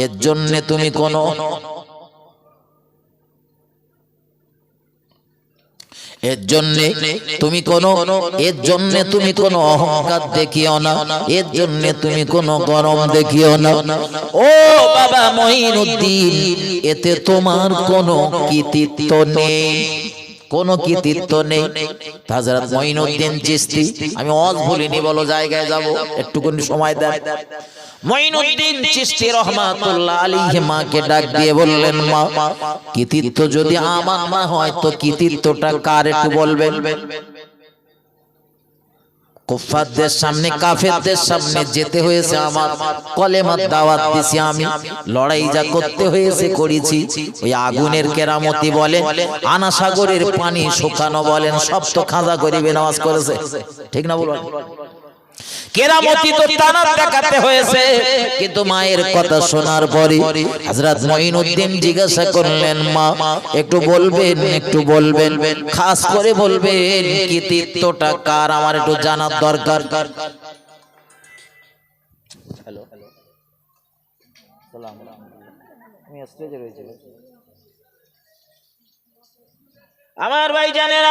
এর জন্য তুমি কোনো এর জন্য তুমি কোনো অহংকার দেখিও না, এর জন্য তুমি কোনো গরম দেখিও না। ও বাবা মঈনুদ্দিন, এতে তোমার কোনো কৃতিত্ব নেই, কোনো কৃতিত্ব নেই। হযরত মঈনুদ্দিন চিশতি, আমি ওয়াজ বলিনি, বলো জায়গায় যাব, একটুখানি সময় দেন। মঈনুদ্দিন চিশতি রহমাতুল্লাহ আলাইহি মাকে ডাক দিয়ে বললেন, মা, কৃতিত্ব যদি আমার না হয় তো কৃতিত্বটা কার একটু বলবেন? কুফফারদের সামনে, কাফেরদের সামনে যেতে হয়েছে আমার, কলেমার দাওয়াত দিছি আমি, লড়াই যা করতে হয়েছে করেছি। ওই আগুনের কেরামতি বলেন, আনা সাগরের পানি শুকানো বলেন, সব তো খাজা গরিবে নামাজ করেছে, ঠিক না বলুন? কেরামতি তো তানার দেখাতে হয়েছে। কিন্তু মায়ের কথা শোনার পরে হযরত মঈনুদ্দিন জিজ্ঞাসা করলেন, মা, একটু বলবেন, একটু বলবেন, খাস করে বলবেন কৃতিত্বটা কার, আমার একটু জানার দরকার। হ্যালো, সালাম, আমি স্টেজে রয়েছি। আমার ভাই জানেন,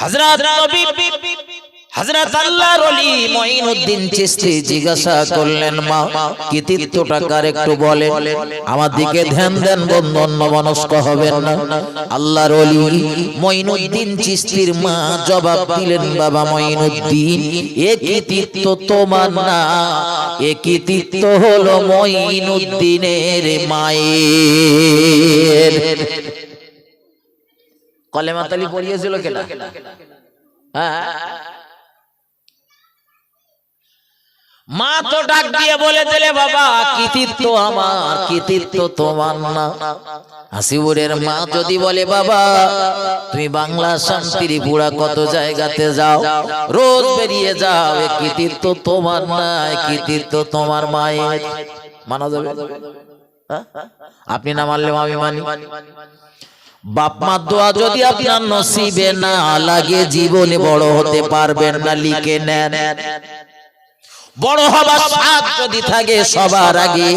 হযরত নবী হযরত আল্লাহর ওলি মঈনুদ্দিন চিশতি জিজ্ঞাসা করলেন, মা, কৃতিত্বটা কার একটু বলেন। আমার দিকে ধ্যান দেন, বন্ধু, অন্যমনস্ক হবেন না। আল্লাহর ওলি মঈনুদ্দিন চিশতির মা জবাব দিলেন, বাবা মঈনুদ্দিন, এ কৃতিত্ব তোমার না, এ কৃতিত্ব হলো মঈনুদ্দিনের মায়ের। কলেমা তালি পড়িয়েছিল কেনা? হ্যাঁ, মা তো ডাক দিয়ে বলে দিলে, বাবা, কৃতিত্ব আমার, কৃতিত্ব তোমার না। হাসিবুরের মা যদি বলে, বাবা, তুমি বাংলা, আসাম, ত্রিপুরা কত জায়গাতে যাও, রোজ বেরিয়ে যাও, এ কৃতিত্ব তোমার না, কৃতিত্ব তোমার মায়ের। মানা যাবে? আপনি না মানলেও আমি মানি। বাপ মার দোয়া যদি আপনার নসিবে না লাগে, জীবনে বড় হতে পারবেন না, লিখে নেন। বড় হবার স্বাদ যদি থাকে, সবার আগে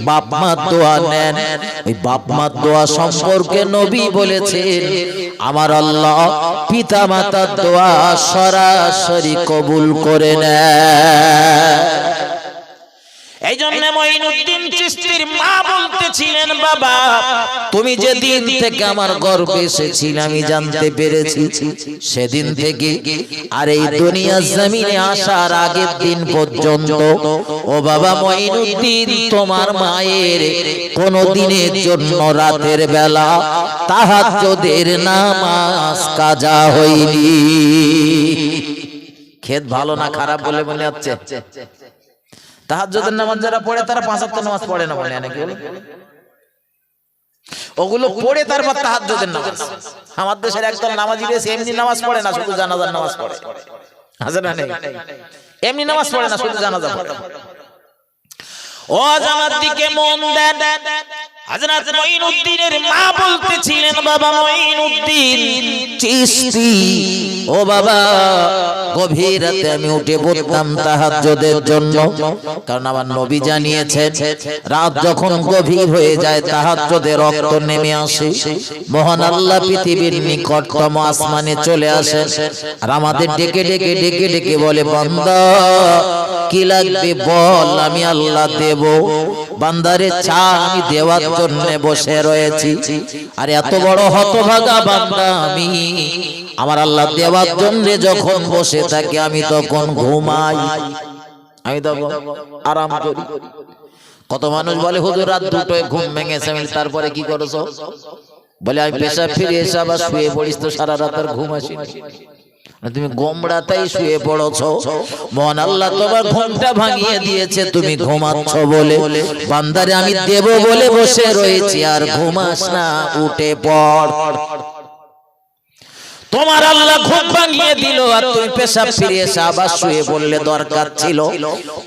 বাপ মার দোয়া নেন। ওই বাপ মার দোয়া সম্পর্কে নবী বলেছেন, আমার আল্লাহ পিতা মাতার দোয়া সরাসরি কবুল করে নেন। এই জন্য মঈনুদ্দিন চিশতির মা বলতেছিলেন, বাবা, তুমি যেদিন থেকে আমার গর্ভে এসেছিলে আমি জানতে পেরেছি, সেদিন থেকে আর এই দুনিয়ার জমিনে আসার আগের দিন পর্যন্ত, ও বাবা মঈনুদ্দিন, তোমার মায়ের কোন দিনের জন্য রাতের বেলা তাহাজ্জুদের নামাজ কাজা হয়নি। খেত ভালো না খারাপ বলে মনে হচ্ছে? তাহাজ্জুদের নামাজ যারা পড়ে তারা 5 ওয়াক্ত নামাজ পড়ে না বলে নাকি? ওগুলো পড়ে তারপর তাহাজ্জুদের নামাজ। আমার দেশের একদল নামাজি রয়েছে, এমনি নামাজ পড়ে না, শুধু জানাজার নামাজ পড়ে। আছে না নেই? এমনি নামাজ পড়ে না, শুধু জানাজা পড়ে। ও জামাত দিকে মন দেন। হযরত মঈনুদ্দিনের মা বলতেছিলেন, বাবা মঈনুদ্দিন চিশতি, ও বাবা, গভীর রাতে আমি উঠে পড়তাম তাহাজ্জুদের জন্য, কারণ আমার নবী জানিয়েছেন, রাত যখন গভীর হয়ে যায় তাহাজ্জুদের রক্ত নেমে আসে, মহান আল্লাহ পৃথিবীর নিকটতম আসমানে চলে আসেন, আর আমাদের ডেকে ডেকে ডেকে ডেকে বলে, বান্দা, কি লাগবে বল, আমি আল্লাহ দেব। বান্দারে চা, আমি দেওয়ার জন্য বসে রয়েছি। আর এত বড় হতভাগা বান্দা আমি, আমার আল্লাহ দেওয়ার জন্য যখন বসে থাকি আমি তখন ঘুমাই, আমি তখন আরাম করি। কত মানুষ বলে, হুজুর রাত 2টায় ঘুম ভেঙেছে, তারপরে কি করেছো? বলে, আমি পেশাব ফিরে এসে আবার শুয়ে পড়িস, তো সারা রাত আর ঘুম আসেনি। তুমি গোমড়াতেই শুয়ে পড়েছো, মহান আল্লাহ তোমার ঘুমটা ভাঙিয়ে দিয়েছে, তুমি ঘুমাচ্ছ বলে। বান্দারে আমি দেব বলে বসে রয়েছি, আর ঘুমাস না, উঠে পড়। তোমার আল্লাহ ঘুম ভাঙিয়ে দিল, আর তুমি পেশাব ফিরে এসে আবার শুয়ে পড়লে। দরকার ছিল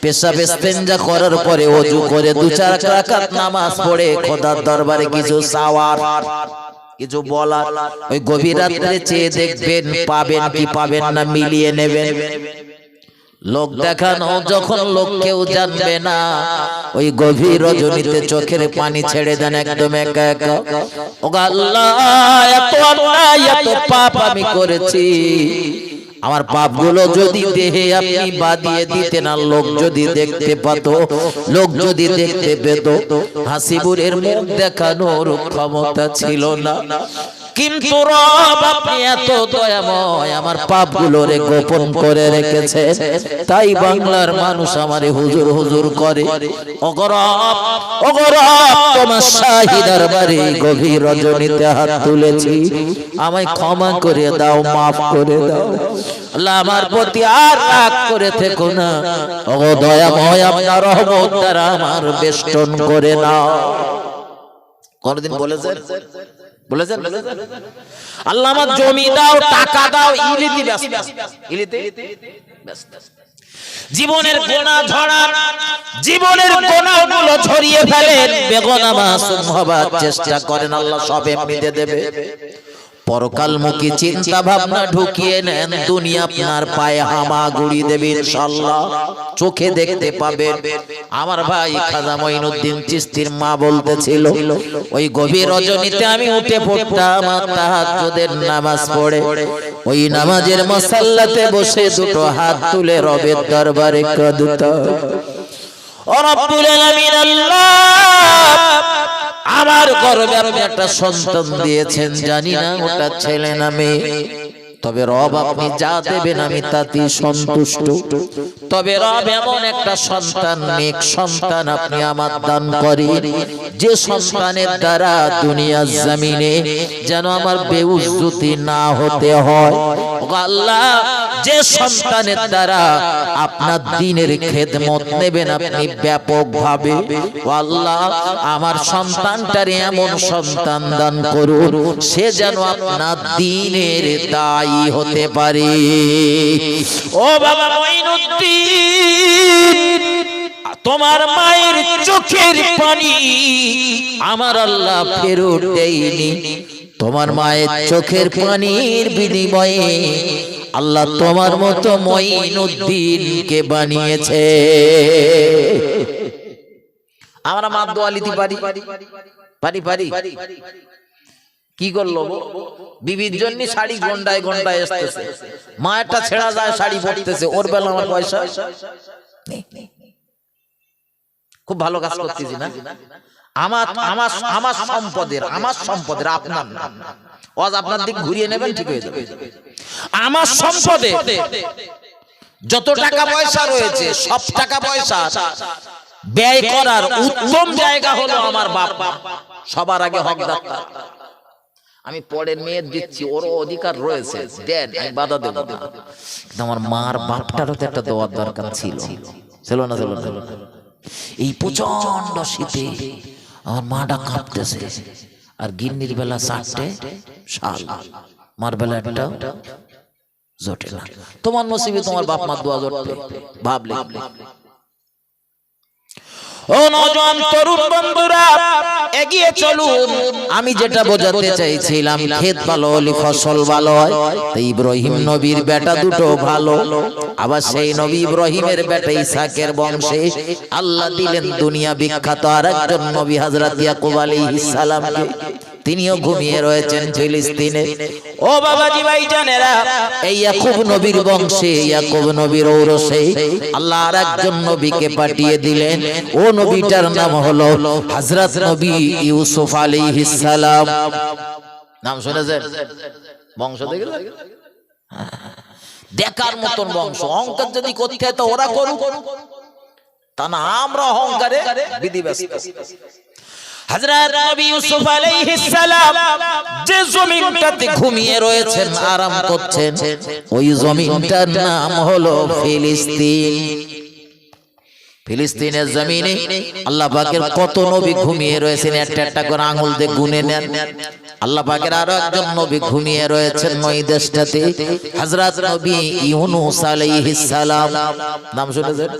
পেশাব ইস্তেঞ্জা করার পরে ওযু করে 2-4 রাকাত নামাজ পড়ে খোদার দরবারে কিছু চাওয়ার, কিছু বলার। ওই গভীর রাতে চেয়ে দেখবেন, পাবেন কি পাবেন না মিলিয়ে নেবেন। লোক দেখানো যখন লোক কেউ জানবে না, ওই গভীর রজনীতে চোখের পানি ছেড়ে দেন একদম একা একা। ওগো আল্লাহ, এত অন্যায় এত পাপ আমি করেছি, আমার পাপগুলো যদি দেহে আপনি বাদিয়ে দিতেন, আর লোক যদি দেখতে পেত, লোক যদি দেখতে পেত, হাসিবুরের মুখ দেখানোর ক্ষমতা ছিল না। কিন্তু রব আপনি এত দয়াময়, আমার পাপগুলোরে গোপন করে রেখেছে, তাই বাংলার মানুষ আমারে হুজুর হুজুর করে। ওগো রব, ওগো রব, তোমার শাহী দরবারে গভীর রজনীতে হাত তুলেছি, আমায় ক্ষমা করে দাও, মাফ করে দাও। আল্লাহ আমার প্রতি আর রাগ করে থেকো না, ওগো দয়াময়, আপনার রহমত দ্বারা আমার বেষ্টন করে নাও। কোনদিন বলেছেন? বলেছেন আল্লাহ আমার জমি দাও, টাকা দাও, ইলিতে ব্যস্ত, ইলিতে ব্যস্ত। জীবনের গোনা ঝরা, জীবনের গোনাগুলো ছড়িয়ে ফেলেন, বেগুনা মাসুম হবার চেষ্টা করেন, আল্লাহ সব এমনিতে দেবে। পরকালমুখী চিন্তা ভাবনা ঢুকিয়ে নেন, দুনিয়া আপনার পায়ে হামাগুড়ি দেবে ইনশাআল্লাহ, চোখে দেখতে পাবেন। আমার ভাই খাজা মঈনুদ্দিন চিশতির মা বলতেছিল, ওই গভীর রজনীতে আমি উঠে পড়তাম তাহাজ্জুদের নামাজ পড়ে, ওই নামাজের মুসাল্লাতে বসে দুটো হাত তুলে রবের দরবারে কাঁদতাম, ও রব্বুল আলামিন, আল্লাহ আমার গর্ভে আপনি একটা সন্তান দিয়েছেন, জানি না ওটা ছেলে না মেয়ে, তবে রব আপনি যা দেবেন আমি তাতেই সন্তুষ্ট। তবে রব এমন একটা সন্তান, নেক সন্তান আপনি আমার দান করেন, যে সন্তানের দ্বারা দুনিয়ার জমিনে যেন আমার বেউজ্জতি না হতে হয়। ওগো আল্লাহ, যে সন্তানের দ্বারা আপনার দ্বীনের খেদমত নেবেন আপনি ব্যাপকভাবে, ও আল্লাহ আমার সন্তানটারে এমন সন্তান দান করুন, সে যেন আপনার দ্বীনের দায়ী হতে পারে। ও বাবা মঈনুদ্দিন, তোমার মায়ের চোখের পানি আমার আল্লাহ ফেরত দেয়নি, তোমার মায়ের চোখের পানির বিনিময়ে আল্লাহ তোমার মতো মঈনুদ্দিনকে বানিয়েছে। আমরা মা দোয়া লিতে পারি পারি পারি কি করলো? বিবির জন্য শাড়ি গন্ডায় গন্ডায় আসতেছে, মা একটা ছেঁড়া যায় শাড়ি পরতেছে, ওর বেলা আমার পয়সা নেই। খুব ভালো কাজ করতেছি না? আমার আমার আমার সম্পদের, আমার সম্পদের আপনার না, আজ আপনার দিক ঘুরিয়ে নেবেন, ঠিক হয়ে যাবে। আমার সম্পদে যত টাকা পয়সা রয়েছে, সব টাকা পয়সা ব্যয় করার উত্তম জায়গা হলো আমার বাপ মা, সবার আগে হকদার। আমি পরের মেয়ে দিচ্ছি, ওরও অধিকার রয়েছে, দেন, আমি বাধা দেব না, কিন্তু আমার মার বাপটারও তো একটা দেওয়ার দরকার ছিল, ছিল না? ছিল না? এই প্রচন্ড শীতে আমার মাটা কাঁপতেছে, আর গিন্নির বেলা 4টে শাল, মার বেলা একটা জোটে না। তোমার নসিবে তোমার বাপ মার দোয়া জোটবে, ভাবলে। ও নওজোয়ান তরুণ বন্ধুরা, এগিয়ে চলুন। আমি যেটা বোঝাতে চাইছিলাম, ক্ষেত ভালো হলে ফসল ভালো হয়, তাই ইব্রাহিম নবীর বেটা দুটো ভালো, আবার সেই নবী ইব্রাহিমের বেটা ইসহাকের বংশে আল্লাহ দিলেন দুনিয়া বিখ্যাত আরেকজন নবী হযরত ইয়াকুব আলাইহিস সালামকে। তিনিও ঘুমিয়ে রয়েছেন ফিলিস্তিনে। ও বাবাজি ভাইজানেরা, এই ইয়াকুব নবীর বংশে, ইয়াকুব নবীর ঔরসে আল্লাহ আরেকজন নবীকে পাঠিয়ে দিলেন। ও নবীটার নাম হলো হযরত নবী ইউসুফ আলাইহিস সালাম। নাম শুনেছেন? বংশ দেখেছেন? দেখার মতন বংশ। অহংকার যদি করতে হয় তো ওরা করুক, তা না আমরা অহংকারে বিধিব্যস্ত। হযরত নবী ইউসুফ আলাইহিস সালাম যে জমিনটাতে ঘুমিয়ে রয়েছেন, আরাম করছেন, ওই জমিনটার নাম হলো ফিলিস্তিন। ফিলিস্তিনের জমিনে আল্লাহ পাকের কত নবী ঘুমিয়ে রয়েছেন, একটা একটা করে আঙ্গুল দিয়ে গুনে নেন। আল্লাহ পাকের আরো একজন নবী ঘুমিয়ে রয়েছেন ওই দেশটাতে, হযরত নবী ইউনূস আলাইহিস সালাম। নাম শুনেছেন?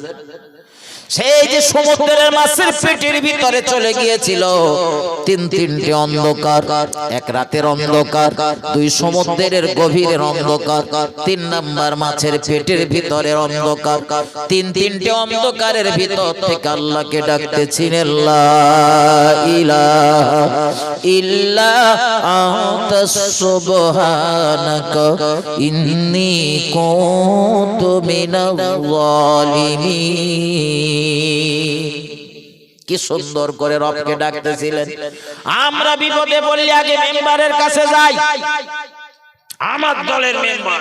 সেই যে সমুদ্রের মাছের পেটের ভিতরে চলে গিয়েছিল, তিনটে অন্ধকার, এক রাতের অন্ধকার, দুই সমুদ্রের গভীরের অন্ধকার, তিন নাম্বার মাছের পেটের ভিতরের অন্ধকার। তিনটে অন্ধকারের ভিতর থেকে আল্লাহকে ডাকতেছিলেন, লা ইলাহা ইল্লা আনতা সুবহানাকা ইন্নী কুনতু মিনাল যালিমিন। কি সুন্দর করে রবকে ডাকতেছিলেন। আমরা বিপদে পড়লে আগে মেম্বারের কাছে যাই, আমার দলের মেম্বার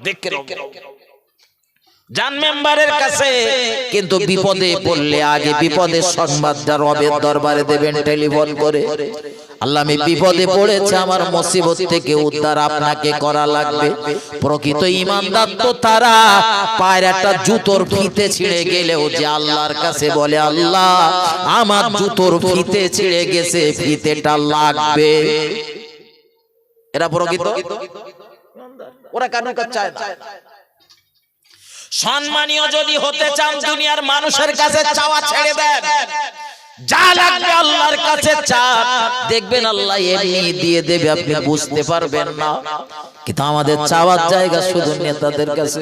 দেখে যান মেম্বারের কাছে, কিন্তু বিপদে পড়লে আগে বিপদের সংবাদটা রবের দরবারে দেবেন টেলিফোন করে। আল্লাহ আমি বিপদে পড়েছে, আমার মুসিবত থেকে উদ্ধার আপনাকে করা লাগবে। প্রকৃত ঈমানদার তো তারা পায়ের একটা জুতোর ফিতে ছিঁড়ে গেলেও যে আল্লাহর কাছে বলে, আল্লাহ আমার জুতোর ফিতে ছিঁড়ে গেছে, ফিতেটা লাগবে। এরা প্রকৃত, ওরা কারণ চায় না। সম্মানীয় যদি হতে চান দুনিয়ার মানুষের কাছে চাওয়া ছেড়ে দেন, যা লাগবে আল্লাহর কাছে চান, দেখবেন আল্লাহ এমনি দিয়ে দেবে, আপনি বুঝতে পারবেন না। কিন্তু আমাদের চাওয়ার জায়গা শুধু নেতাদের কাছে।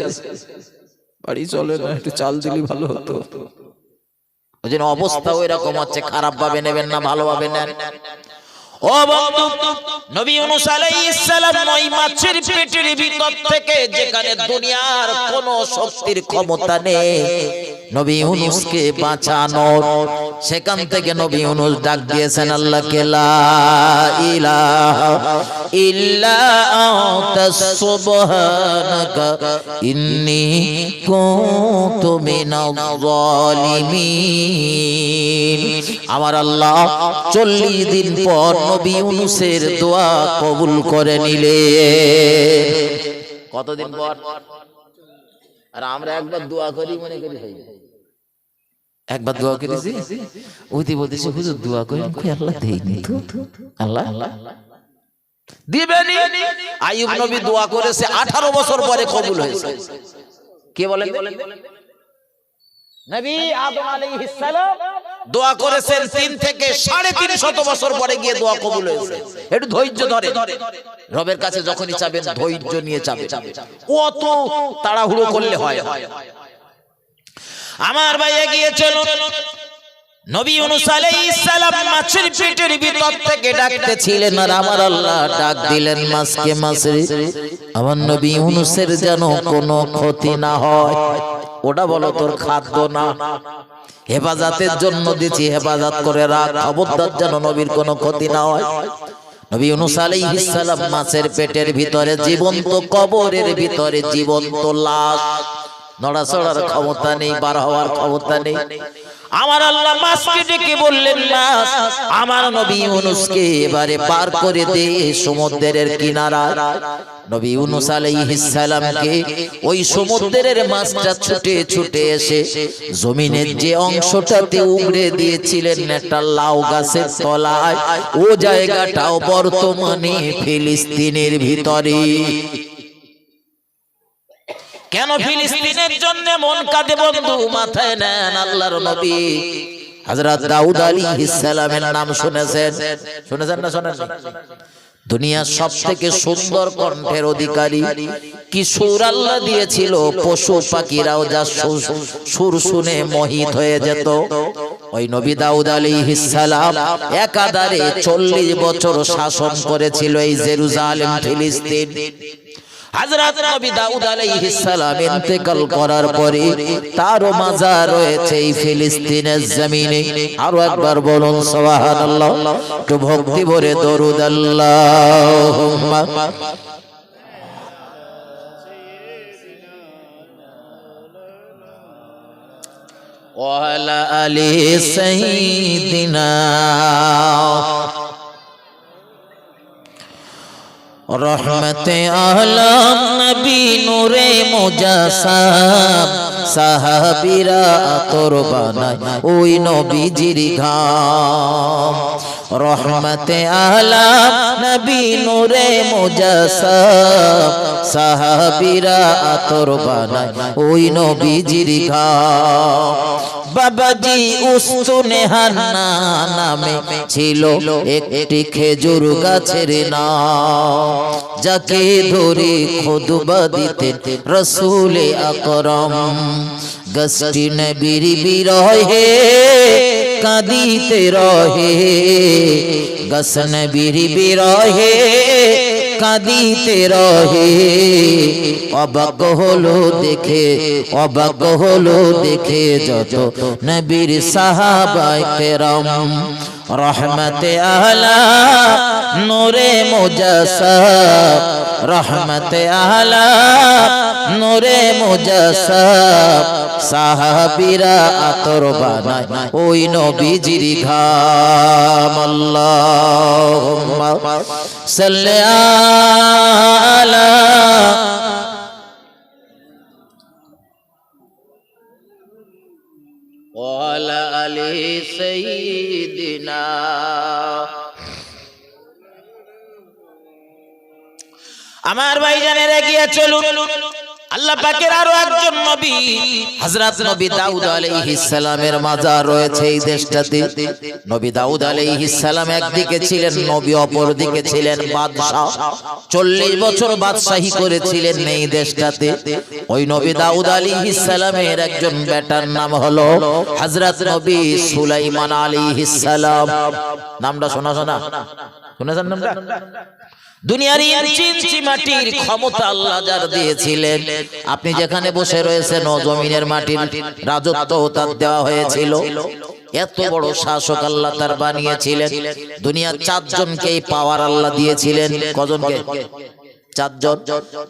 বাড়ি চলে না, একটু চাল দিলি ভালো হতো। ওই জন্য অবস্থা ওই রকম হচ্ছে, খারাপ ভাবে নেবেন না, ভালোভাবে নেন। ও বন্ধু, নবী ইউনূস আলাইহিস সালাম ওই মাছের পেটের ভিতর থেকে, যেখানে দুনিয়ার কোনো শক্তির ক্ষমতা নেই নবী ইউনূসকে বাঁচানোর, সেখান থেকে নবী ইউনূস ডাক দিয়েছেন আল্লাহকে, লা ইলাহা ইল্লা আনতা সুবহানাকা ইন্নী কুনতু মিনাল যালিমিন। আমার আল্লাহ 40 দিন পর নবী ইউনূসের দোয়া কবুল করে নিলে। কতদিন পর? আর আমরা একবার দোয়া করি মনে করি হয়ে যায়। একবার দোয়া করেছি, ওইতে বলতেছি হুজুর দোয়া করেন, কই আল্লাহ দেয়নি তো। আল্লাহ দিবেনি। আইয়ুব নবী দোয়া করেছে 18 বছর পরে কবুল হয়েছে। কে বলেন? নবী আদম আলাইহিস সালাম দোয়া করেছেন 3 থেকে 350 বছর পরে গিয়ে দোয়া কবুল হয়েছে। একটু ধৈর্য ধরে রবের কাছে যখনই চাবেন ধৈর্য নিয়ে চাবেন, অত তাড়াহুড়ো করলে হয়। আমার ভাই এগিয়ে চলুন। নবী ইউনূস আলাইহিস সালাম মাছের পেটের ভিতর থেকে ডাকতেছিলেন, আর আমার আল্লাহ ডাক দিলেন মাছকে, মাছের আমার নবী ইউনূসের যেন কোনো ক্ষতি না হয়। ওটা বলো তোর খাদ্য না, হেফাজতের জন্য দিছি, হেফাজত করে রাখ, খবরদার যেন নবীর কোনো ক্ষতি না হয়। নবী ইউনূস আলাইহিস সালাম মাছের পেটের ভিতরে, জীবন্ত কবরের ভিতরে জীবন্ত লাশ, নড়াচড়ার ক্ষমতা নেই, বার হওয়ার ক্ষমতা নেই। আমার আল্লাহ মাছকে ডেকে বললেন, মাছ আমার নবী ইউনূসকে এবারে পার করে দে সমুদ্রের কিনারা। নবী ইউনূস আলাইহিস সালামকে ওই সমুদ্রের মাছটা ছুটে ছুটে এসে জমিনের যে অংশটাতে উগড়ে দিয়েছিলেন একটা লাউ গাছের তলায়, ও জায়গাটাও বর্তমানে ফিলিস্তিনের ভিতরে। কেন ফিলিস্তিনের জন্য মন কাঁদে বন্ধু? মাথায় নেন, আল্লাহর নবী হযরত দাউদ আলাইহিস সালামের নাম শুনেছেন? শুনেছেন না শোনেন? দুনিয়ার সবথেকে সুন্দর কণ্ঠের অধিকারী। কি সুর আল্লাহ দিয়েছিল, পশু পাখিরাও যা সুর শুনে মোহিত হয়ে যেত। ওই নবী দাউদ আলাইহিস সালাম একাধারে 40 বছর শাসন করেছিল এই জেরুজালেম ফিলিস্তিন। হযরত নবী দাউদ আলাইহিস সালাম ইন্তেকাল করার পরে তারও মাজার রয়েছে এই ফিলিস্তিনের জমিনে। আরো একবার বলুন সুবহানাল্লাহ, একটু ভক্তি ভরে দরুদ আল্লাহুম্মা ওয়া আলা আলি সাইয়্যিদিনা। রহমতে আলম নবী নূরে মুজাসসাম, সাহাবীরা আতর বানায় ওই নবীজির ঘাম। রহমতে আলম নবী নূরে মুজাসসাম, সাহাবীরা আতর বানায় ওই নবীজির ঘাম। বাবাজি উস্তুনে হান্না নামে ছিল একটি খেজুর গাছের নাম, যাকে ধরে খুতবা দিতেন রাসূল আকরাম। গাছটি নবীর বিরহে কাঁদিতে রহে, গাছ নবীর বিরহে কাঁদিতে রহে। অবাক হলো দেখে, অবাক হলো দেখে যত নবীর সাহাবায়ে কেরাম। রহমতে আলা নূরে মুজাসসাব, রহমতে আলা নূরে মুজাসসাব। সাহাবীরা আতর বানায় ওই নবীজির ঘাম। আল্লাহুম্মা সাল্লি আলা ওয়ালা আলি সাইয়্যিদিনা। আমার ভাইজানেরা গিয়ে চলুন, আল্লাহ পাকের আরো একজন নবী হযরত নবী দাউদ আলাইহিস সালামের মাজার রয়েছে এই দেশটাতে। নবী দাউদ আলাইহিস সালাম একদিকে ছিলেন নবী, অপর দিকে ছিলেন বাদশা। 40 বছর বাদশাহী করেছিলেন এই দেশটাতে। ওই নবী দাউদ আলাইহিস সালামের একজন বেটার নাম হলো হযরত নবী সুলাইমান আলাইহিস সালাম। নামটা শোনা শুনেছেন নামটা? দুনিয়ার ইঞ্চি ইঞ্চি মাটির ক্ষমতা আল্লাহ যার দিয়েছিলেন, আপনি যেখানে বসে রয়েছেন ও জমিনের মাটির রাজত্ব তার দেওয়া হয়েছিল। এত বড় শাসক আল্লাহ তার বানিয়েছিলেন। দুনিয়ার 4 জনকে পাওয়ার আল্লাহ দিয়েছিলেন। কজনকে? 4 জন।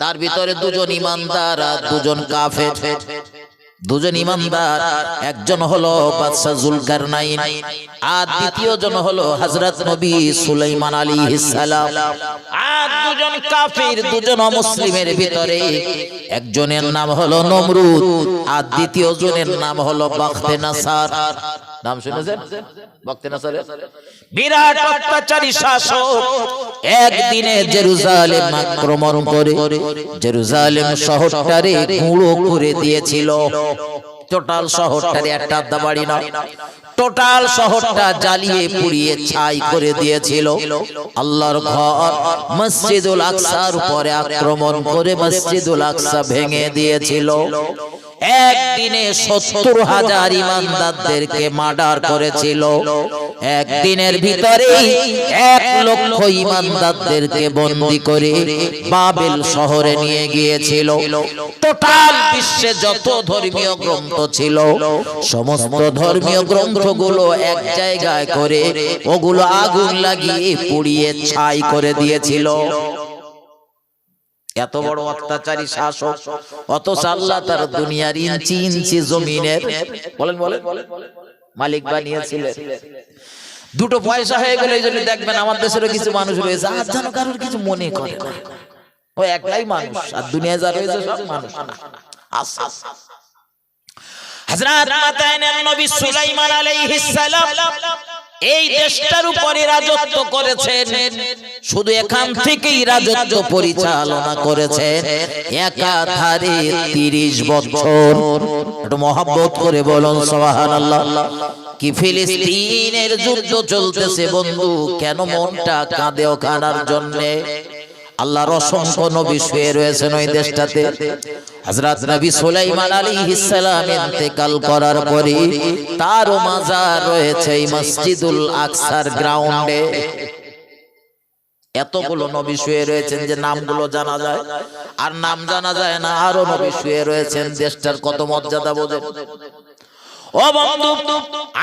তার ভিতরে 2 জন ঈমানদার আর 2 জন কাফের। 2 জন ঈমানদার, একজন হলো বাদশা জুলকারনাইন আর দ্বিতীয় জন হলো হযরত নবী সুলাইমান আলাইহিস সালাম। আর 2 জন কাফির, 2 জন অমুসলিমের ভিতরে একজনের নাম হলো নমরুদ আর দ্বিতীয় জনের নাম হলো বাখতেনাসার। নাম শুনেছেন বাখতেনাসার? বিরাট অত্যাচারী শাসক। একদিনে জেরুজালেম আক্রমণ করে জেরুজালেম শহরটারে গুঁড়ো করে দিয়েছিল। টোটাল শহরটারে একটা আধা বাড়ি নয়, টোটাল শহরটা জ্বালিয়ে পুড়িয়ে ছাই করে দিয়েছিল। আল্লাহর ঘর মসজিদুল আকসার উপরে আক্রমণ করে মসজিদুল আকসা ভেঙে দিয়েছিল। একদিনে 70,000 ঈমানদারদেরকে মার্ডার করেছিল। একদিনের ভিতরে 1 লক্ষ ঈমানদারদেরকে বন্দী করে বাবেল শহরে নিয়ে গিয়েছিল। টোটাল বিশ্বে যত ধর্মীয় গ্রন্থ ছিল সমস্ত ধর্মীয় গ্রন্থগুলো এক জায়গায় করে ওগুলো আগুন লাগিয়ে পুড়িয়ে ছাই করে দিয়েছিল। এত বড় অত্যাচারী শাসক, অথচ আল্লাহ তার দুনিয়ার ইঞ্চি ইঞ্চি জমিনের বলেন মালিক বানিয়েছিলেন। 2টো পয়সা হয়ে গেলে এই জন্য দেখবেন আমার দেশেরও কিছু মানুষ রয়েছে আর যেন কারোর কিছু মনে করে না, ও একলাই মানুষ আর দুনিয়া যা রয়েছে সব মানুষ না। হযরত মাতায়ের নবী সুলাইমান আলাইহিস সালাম এই দেশটার উপরে রাজত্ব করেছেন। শুধু এখান থেকেই রাজত্ব পরিচালনা করেছেন একাধারে 30 বছর। একটু মহব্বত করে বলুন সুবহানাল্লাহ। কি ফিলিস্তিনের যুদ্ধ চলতেছে বন্ধু, কেন মনটা কাঁদে ওখানার জন্য? আল্লাহর অসংখ্য নবী শুয়ে রয়েছেন ওই দেশটাতে। হযরত নবী সুলাইমান আলাইহিস সালাম ইন্তেকাল করার পরে তারও মাজার রয়েছে এই মসজিদুল আকসার গ্রাউন্ডে। এতগুলো নবী শুয়ে রয়েছেন যে নামগুলো জানা যায় আর নাম জানা যায় না। আরো নবী শুয়ে রয়েছেন। দেশটার কত মর্যাদা বোঝেন? ও বন্ধু,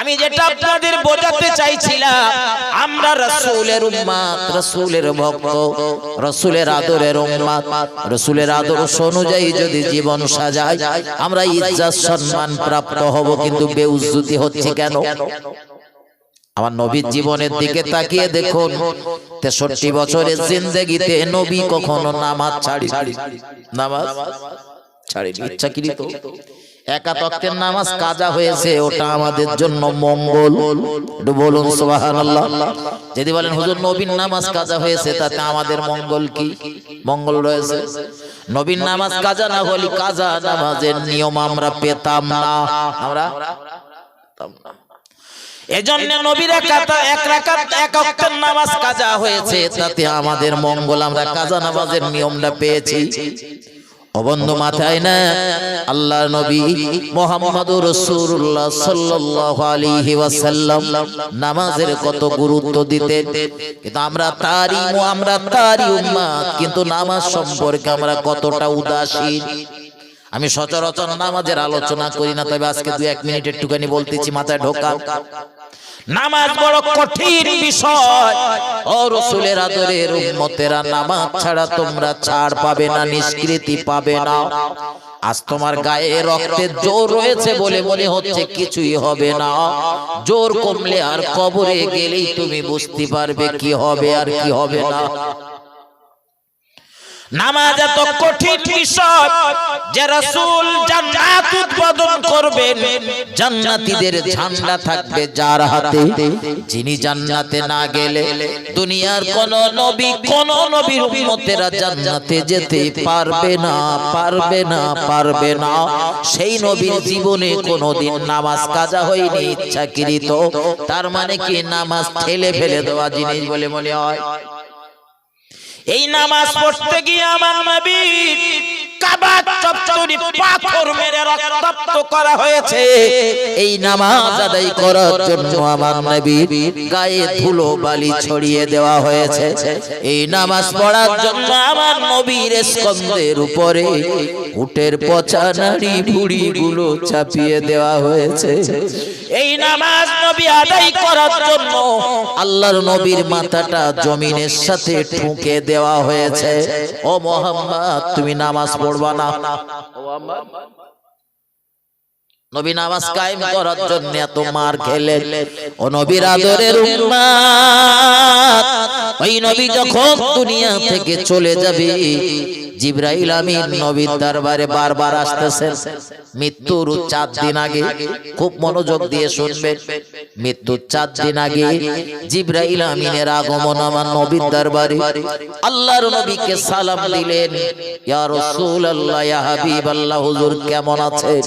আমি যেটা আপনাদের বোঝাতে চাইছিলাম, আমরা রাসূলের উম্মত, রাসূলের ভক্ত, রাসূলের আদরের উম্মত। রাসূলের আদর্শ অনুযায়ী যদি জীবন সাজাই আমরা ইজ্জত সম্মান প্রাপ্ত হব, কিন্তু বেউজ্জতি হচ্ছে কেন? আমার নবীর জীবনের দিকে তাকিয়ে দেখুন। 63 বছরের জিন্দেগিতে নবী কখনো নামাজ ছাড়েনি। নামাজ ছাড়েনি ইচ্ছাকৃত। একা ওয়াক্তের নামাজ কাজা হয়েছে, ওটা আমাদের জন্য মঙ্গল। একটু বলুন সুবহানাল্লাহ। যদি বলেন হুজুর নবীর নামাজ কাজা হয়েছে তাতে আমাদের মঙ্গল কি? মঙ্গল রয়েছে। নবীর নামাজ কাজা না হলে কাজা নামাজের নিয়ম আমরা পেতাম না। আমরা পারতাম না। এজন্য নবীর এক রাকাত এক ওয়াক্তের নামাজ কাজা হয়েছে, তাতে আমাদের মঙ্গল, আমরা কাজা নামাজের নিয়মটা পেয়েছি। ও বন্ধু মাথায় না, আল্লাহর নবী মুহাম্মদুর রাসূলুল্লাহ সাল্লাল্লাহু আলাইহি ওয়াসাল্লাম নামাজের কত গুরুত্ব দিতেন, কিন্তু আমরা তারই উম্মত, কিন্তু নামাজ সম্পর্কে আমরা কতটা উদাসীন। আমি সচরাচর নামাজের আলোচনা করি না, তবে আজকে 2-1 মিনিট একটুখানি বলতেছি, মাথায় ঢোকা। নামাজ বড় কঠিন বিষয়। ও রাসূলের আদরের উম্মতেরা, নামাজ ছাড়া তোমরা ছাড় পাবে না, নিষ্কৃতি পাবে না। আজ তোমার গায়ে রক্তের জোর রয়েছে বলে মনে হচ্ছে কিছুই হবে না, জোর কমলে আর কবরে গেলেই তুমি বুঝতে পারবে কি হবে আর কি হবে না। নামাজ এত কঠিন বিষয় যে রাসূল জান্নাত উৎপাদন করবেন, জান্নাতীদের ঝান্ডা থাকবে যার হাতে। যিনি জান্নাতে না গেলে দুনিয়ার কোন নবীর উম্মতেরা জান্নাতে যেতে পারবে না। সেই নবীর জীবনে কোনোদিন নামাজ কাজা হয়নি ইচ্ছাকৃত। তার মানে কি নামাজ ঠেলে ফেলে দেওয়া জিনিস বলে মনে হয়। এই নামাজ পড়তে গিয়ে আমার নবীর কাবার চত্বরে পাথর মেরে রক্তাক্ত করা হয়েছে। এই নামাজ আদায় করার জন্য আমার নবীর গায়ে ধুলো বালি ছড়িয়ে দেওয়া হয়েছে। এই নামাজ পড়ার জন্য আমার নবীর স্কন্ধের উপরে উটের পচা নাড়ি ভুঁড়িগুলো চাপিয়ে দেওয়া হয়েছে। এই নামাজ নবী আদায় করার জন্য আল্লাহর নবীর মাথাটা জমিনের সাথে ঠুকে দেওয়া হয়েছে। ও মুহাম্মদ, তুমি নামাজ পড়বা না? নবী নামাজ কায়েম করার জন্য এত মার খেলেন। ও নবীর আদরের উম্মত, ওই নবী যখন দুনিয়া থেকে চলে যাবে, জিবরাইল আমিন নবীর দরবারে বারবার আসতেছেন। মৃত্যুর 4 দিন আগে, খুব মনোযোগ দিয়ে শুনবেন, মৃত্যুর 4 দিন আগে জিবরাইল আমিনের আগমন আমার নবীর দরবারে। আল্লাহর নবীকে সালাম দিলেন, ইয়া রাসূলুল্লাহ, ইয়া হাবিবাল্লাহ, হুজুর কেমন আছেন?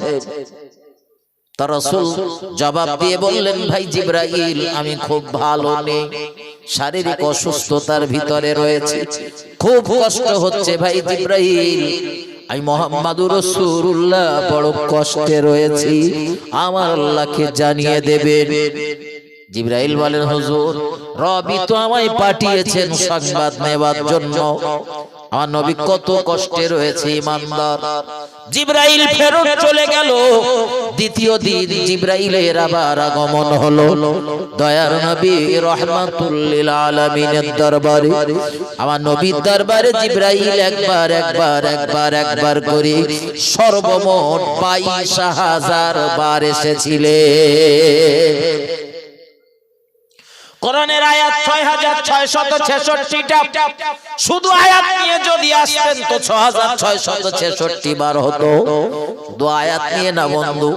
তার রাসূল জবাব দিয়ে বললেন, ভাই জিবরাইল, আমি খুব ভালো নেই, শারীরিক অসুস্থতার ভিতরে রয়েছে, খুব কষ্ট হচ্ছে ভাই জিবরাইল। আমি মুহাম্মাদুর রাসূলুল্লাহ বড় কষ্টে রয়েছি, আমার আল্লাহকে জানিয়ে দেবেন। জিবরাইল বলেন, হুজুর, রবি তো আমায় পাঠিয়েছেন সংবাদ নেবার জন্য, আমার নবী কত কষ্টে রয়েছে ইমানদার। জিবরাইল ফেরত চলে গেল। দ্বিতীয় দিন জিবরাইলের আবার আগমন হলো দয়ার নবী রাহমাতুল লিল আলামিনের দরবারে। আমার নবীর দরবারে জিবরাইল একবার করে সর্বমোট 22,000 বার এসেছিলেন। কোরআনের আয়াত 6,666টা, শুধু আয়াত নিয়ে যদি আসতেন তো 6,666 বার হতো। শুধু আয়াত নিয়ে না বন্ধু,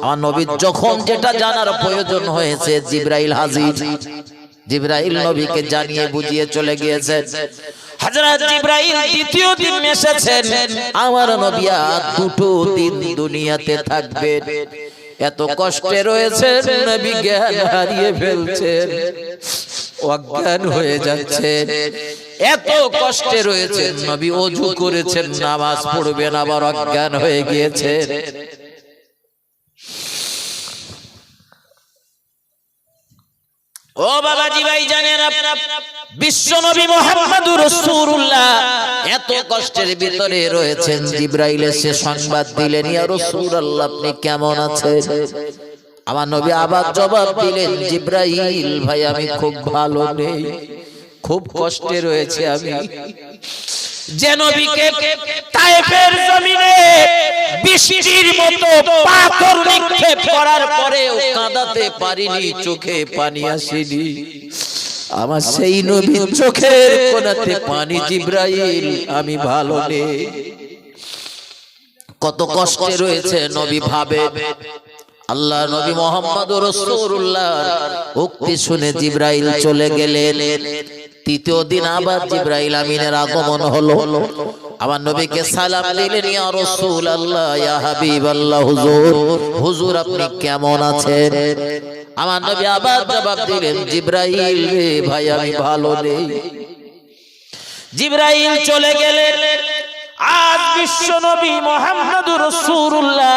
আমার নবীর যখন যেটা জানার প্রয়োজন হয়েছে জিবরাইল হাজির। জিবরাইল নবীকে জানিয়ে বুঝিয়ে চলে গিয়েছেন। হযরত জিবরাইল দ্বিতীয় দিন এসেছেন। আমার নবী আর 2 দিন দুনিয়াতে থাকবেন। এত কষ্টে রয়েছেন, নবী জ্ঞান হারিয়ে ফেলছেন, অজ্ঞান হয়ে যাচ্ছেন। এত কষ্টে রয়েছেন, নবী ওযু করেছেন, নামাজ পড়বেন, আবার অজ্ঞান হয়ে গিয়েছেন। ও বাবাজি ভাই জানেন, বিশ্ব নবী মুহাম্মদুর রাসূলুল্লাহ এত কষ্টের ভিতরে রয়েছেন। জিবরাইল এসে সংবাদ দিলেন, ইয়া রাসূলুল্লাহ, আপনি কেমন আছেন? আমার নবী আবার জবাব দিলেন, জিবরাইল ভাই, আমি খুব ভালো নেই, খুব কষ্টে রয়েছে আমি। যে নবীকে তায়েফের জমিনে বৃষ্টির মতো পাথর নিক্ষেপ করার পরেও কাঁদাতে পারিনি, চোখে পানি আসেনি, আমার সেই নবীর চোখের কোণাতে পানি। জিবরাইল, আমি ভালো নেই, কত কষ্টে রয়েছে নবী ভাবেন। আল্লাহ নবী মুহাম্মদুর রাসূলুল্লাহ উক্তি শুনে জিবরাইল চলে গেলেন। তৃতীয় দিন আবার জিবরাইল আমিনের আগমন হলো। আমার নবীকে সালাম দিলেন, ইয়া রাসূলুল্লাহ, ইয়া হাবিবাল্লাহ, হুজুর, হুজুর আপনি কেমন আছেন? আমার নবী আবার জবাব দিলেন, জিবরাইল রে ভাই আমি ভালো নেই। জিবরাইল চলে গেলেন। আজ বিশ্ব নবী মুহাম্মদুর রাসূলুল্লাহ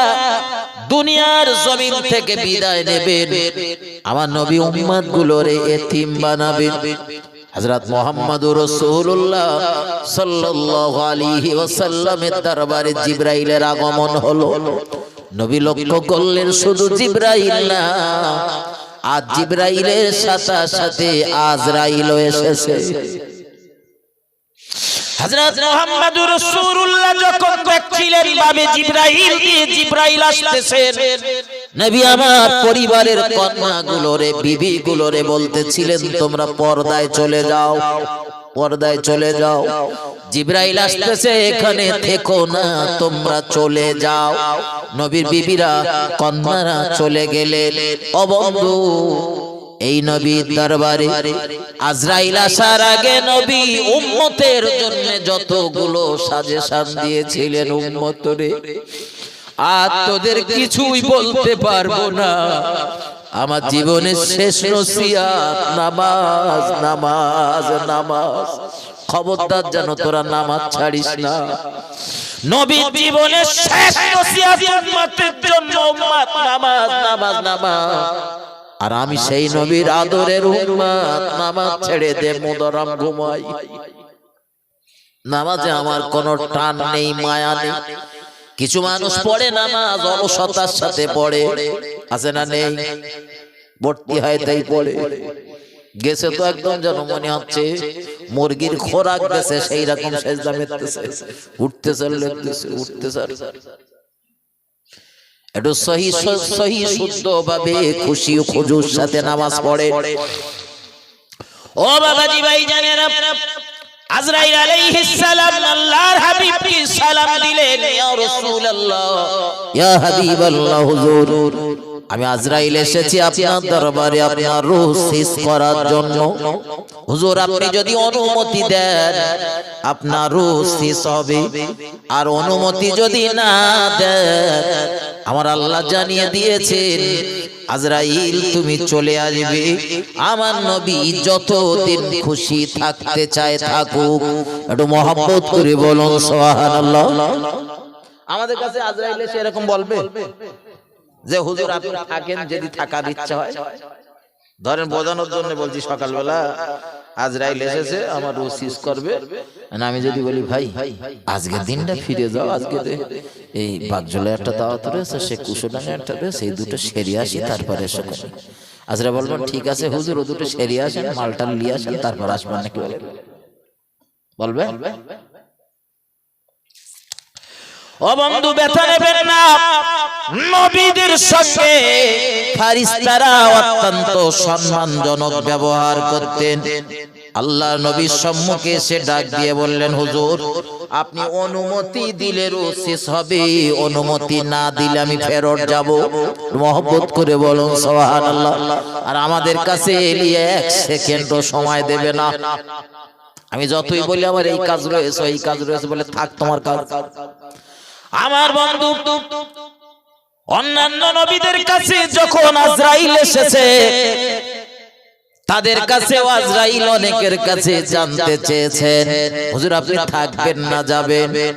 দুনিয়ার জমিন থেকে বিদায় নেবেন। আমার নবী উম্মত গুলোরে এতিম বানাবেন। হযরত মুহাম্মদুর রাসূলুল্লাহ সাল্লাল্লাহু আলাইহি ওয়াসাল্লামের দরবারে জিবরাইলের আগমন হলো। নবী লক্ষ্য করলেন শুধু জিবরাইল না, আজ জিবরাইলের সাথে সাথে আজরাইলও এসেছে। হযরত মুহাম্মদুর রাসূলুল্লাহ যখন দেখছিলেন ভাবে জিবরাইল দিয়ে জিবরাইল আসতেছে, নবী আমার পরিবারের কন্যাগুলোরে, বিবিগুলোরে বলতেছিলেন তোমরা পর্দায় চলে যাও, পর্দায় চলে যাও, জিবরাইল আসতেছে, এখানে থেকো না, তোমরা চলে যাও। নবীর বিবিরা, কন্যারা চলে গেলেন। ও বন্ধু, এই নবীর দরবারে আজরাইল আসার আগে নবী উম্মতের জন্য যতগুলো সাজেশন দিয়েছিলেন, উম্মতরে আজ তোদের কিছুই বলতে পারবো না, আমার জীবনের শেষ নসিহত নামাজ, নামাজ, নামাজ। খবরদার যেন তোরা নামাজ ছাড়িস না। নবীর জীবনের শেষ নসিহত উম্মতের জন্য, উম্মত নামাজ, নামাজ, নামাজ। আর আমি সেই নবীর আদরের উম্মত, নামাজ ছেড়ে দে মুদরাম ঘুমাই। নামাজে আমার কোনো টান নেই, মায়া নেই। কিছু মানুষ পড়ে নামাজ অলসতার সাথে পড়ে, আছে না নেই? ভর্তি হয় তাই পড়ে। গেছে তো একদম যেন মনে হচ্ছে মুরগির খোরাক গেছে, সেই রকম সেজদা মেরতেছে, উঠতেছে, লেখতেছে, উঠতেছে। একটু সহি শুদ্ধ ভাবে খুশি ও খুজুর সাথে নামাজ পড়ে। ও বাবাজি ভাই জানেন, আজরাইল আলাইহিস সালাম আল্লাহর হাবিবকে সালাম দিলেন, ইয়া রাসূলুল্লাহ, ইয়া হাবিবাল্লাহ, হুজুর আমি আজরাইল এসেছি আপনার দরবারে আপনার রূহ সিজ করার জন্য। হুজুর আপনি যদি অনুমতি দেন আপনার রূহ সিজ হবে, আর অনুমতি যদি না দেন আমার আল্লাহ জানিয়ে দিয়েছেন আজরাইল তুমি চলে আসবে। আমার নবী যতদিন খুশি থাকতে চায় থাকুক। একটু মহব্বত করে বলুন সুবহানাল্লাহ। আমাদের কাছে আজরাইল এসে এরকম বলবে যে হুজুর আপনি থাকেন, যদি থাকার ইচ্ছা হয়। ধরেন বোঝানোর জন্য বলছি, সকালবেলা আজরাইল এসেছে, আমার রূহ সিজ করবে। আমি যদি বলি ভাই আজকের দিনটা ফিরে যাও, আজকে এই বাগজলে একটা দাওয়াত রয়েছে, সে কুশোডাঙ্গে একটা রয়েছে, এই দুটো সেরে আসি তারপরে এসে করে। আজরা বলবেন ঠিক আছে হুজুর, ও দুটো সেরে আসেন, মালটা নিয়ে আসেন, তারপর আসবেন নাকি বলবে? ও বন্ধু ব্যথা নেবেন না, নবীদের সঙ্গে ফেরেশতারা অত্যন্ত সম্মানজনক ব্যবহার করতেন। আল্লাহ নবীর সম্মুখে এসে ডাক দিয়ে বললেন, হুজুর আপনি অনুমতি দিলে রূহ সিজ হবে, অনুমতি না দিলে আমি ফেরত যাব। মহব্বত করে বলুন সুবহানাল্লাহ। আর আমাদের কাছে এলিয়ে এক সেকেন্ডও সময় দেবে না। আমি যতই বলি আমার এই কাজ রয়েছে, এই কাজ রয়েছে, বলে থাক তোমার কাজ। আমার বন্ধু অন্যান্য নবীদের কাছে যখন আজরাইল এসেছে, তাদের কাছে আজরাইল অনেকের কাছে জানতে চেয়েছেন হুজুর আপনি থাকবেন না যাবেন?